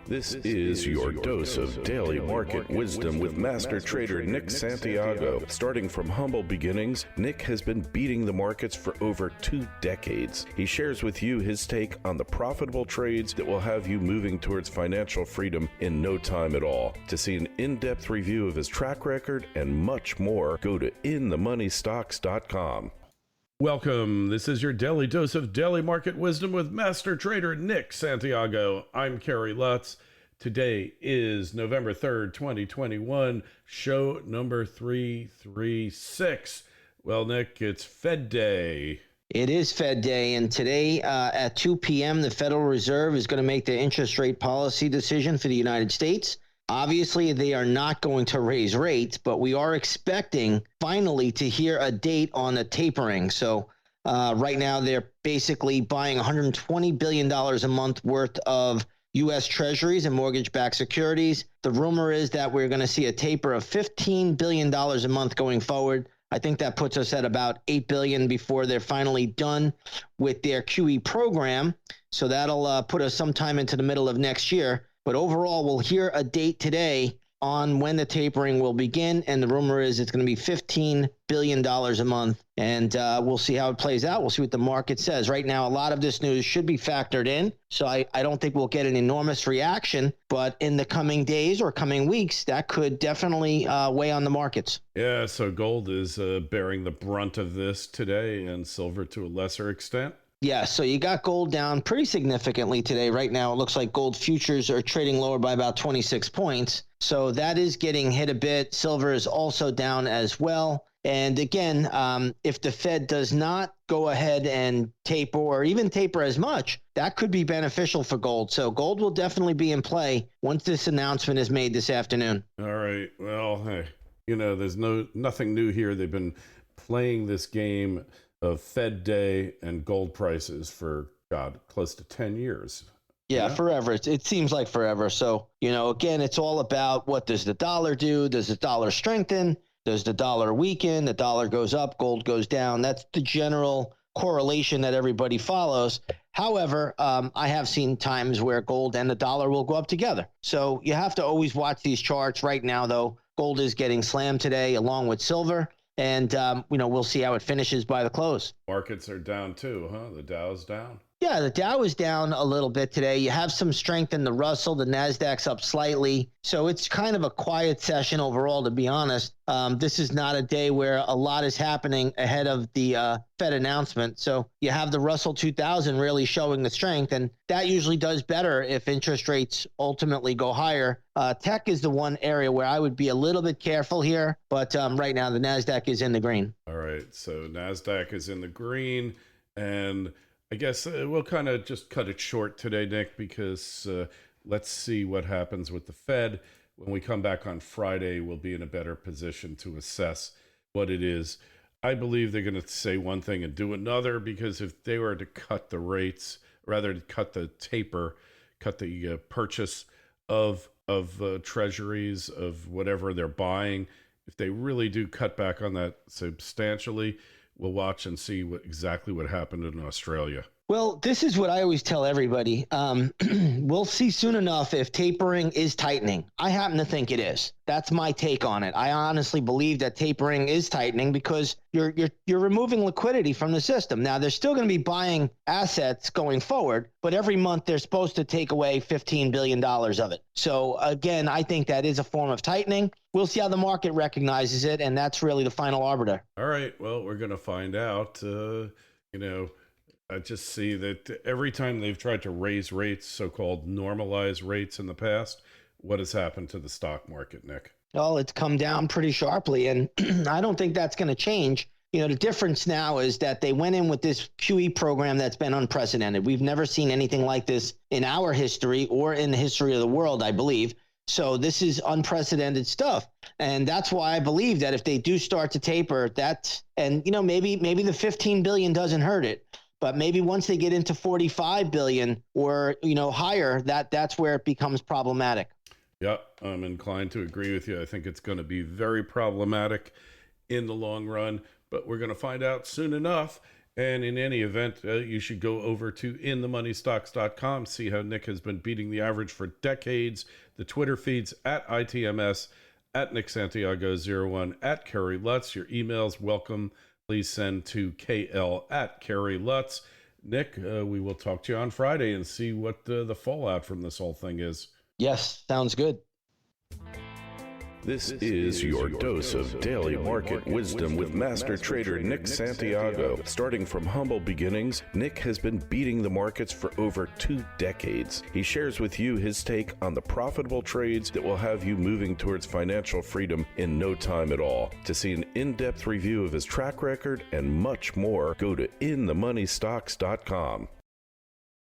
This is your dose of daily market wisdom with master trader Nick Santiago. Starting from humble beginnings, Nick has been beating the markets for over 2 decades. He shares with you his take on the profitable trades that will have you moving towards financial freedom in no time at all. To see an in-depth review of his track record and much more, go to inthemoneystocks.com. Welcome. This is your daily dose of daily market wisdom with master trader Nick Santiago. I'm Kerry, Lutz. Today is November 3rd, 2021, show number 336. Well, Nick, it's Fed Day. It is Fed Day, and today at 2 p.m., the Federal Reserve is going to make the interest rate policy decision for the United States. Obviously, they are not going to raise rates, but we are expecting finally to hear a date on the tapering. So right now, they're basically buying $120 billion a month worth of U.S. Treasuries and mortgage-backed securities. The rumor is that we're going to see a taper of $15 billion a month going forward. I think that puts us at about $8 billion before they're finally done with their QE program. So that'll put us sometime into the middle of next year. But overall, we'll hear a date today on when the tapering will begin. And the rumor is it's going to be $15 billion a month. And we'll see how it plays out. We'll see what the market says. Right now, a lot of this news should be factored in. So I don't think we'll get an enormous reaction. But in the coming days or coming weeks, that could definitely weigh on the markets. Yeah, so gold is bearing the brunt of this today, and silver to a lesser extent. Yeah, so you got gold down pretty significantly today. Right now, it looks like gold futures are trading lower by about 26 points. So that is getting hit a bit. Silver is also down as well. And again, if the Fed does not go ahead and taper or even taper as much, that could be beneficial for gold. So gold will definitely be in play once this announcement is made this afternoon. All right. Well, hey, there's nothing new here. They've been playing this game of Fed Day and gold prices for, close to 10 years. Yeah, forever. It seems like forever. So, again, it's all about what does the dollar do? Does the dollar strengthen? Does the dollar weaken? The dollar goes up, gold goes down. That's the general correlation that everybody follows. However, I have seen times where gold and the dollar will go up together. So you have to always watch these charts. Right now, though, gold is getting slammed today along with silver. And, we'll see how it finishes by the close. Markets are down too, huh? The Dow's down. Yeah, the Dow is down a little bit today. You have some strength in the Russell. The Nasdaq's up slightly. So it's kind of a quiet session overall, to be honest. This is not a day where a lot is happening ahead of the Fed announcement. So you have the Russell 2000 really showing the strength, and that usually does better if interest rates ultimately go higher. Tech is the one area where I would be a little bit careful here, but right now the Nasdaq is in the green. All right, so Nasdaq is in the green, and I guess we'll kind of just cut it short today, Nick, because let's see what happens with the Fed. When we come back on Friday, we'll be in a better position to assess what it is. I believe they're going to say one thing and do another, because if they were to cut the rates, rather cut the taper, cut the purchase of treasuries, of whatever they're buying, if they really do cut back on that substantially, we'll watch and see exactly what happened in Australia. Well, this is what I always tell everybody. We'll see soon enough if tapering is tightening. I happen to think it is. That's my take on it. I honestly believe that tapering is tightening because you're removing liquidity from the system. Now, they're still going to be buying assets going forward, but every month they're supposed to take away $15 billion of it. So again, I think that is a form of tightening. We'll see how the market recognizes it, and that's really the final arbiter. All right. Well, we're going to find out. I just see that every time they've tried to raise rates, so-called normalize rates in the past, what has happened to the stock market, Nick? Well, it's come down pretty sharply, and I don't think that's going to change. The difference now is that they went in with this QE program that's been unprecedented. We've never seen anything like this in our history or in the history of the world, I believe. So this is unprecedented stuff. And that's why I believe that if they do start to taper, maybe the 15 billion doesn't hurt it. But maybe once they get into 45 billion or, higher, that's where it becomes problematic. Yep, I'm inclined to agree with you. I think it's going to be very problematic in the long run, but we're going to find out soon enough. And in any event, you should go over to inthemoneystocks.com, see how Nick has been beating the average for decades. The Twitter feeds at ITMS, at Nick Santiago01, at Kerry Lutz. Your emails, welcome. Please send to KL at Kerry Lutz. Nick, we will talk to you on Friday and see what the fallout from this whole thing is. Yes, sounds good. This is your dose of daily market wisdom with master trader Nick Santiago. Starting from humble beginnings, Nick has been beating the markets for over 2 decades. He shares with you his take on the profitable trades that will have you moving towards financial freedom in no time at all. To see an in-depth review of his track record and much more, go to inthemoneystocks.com.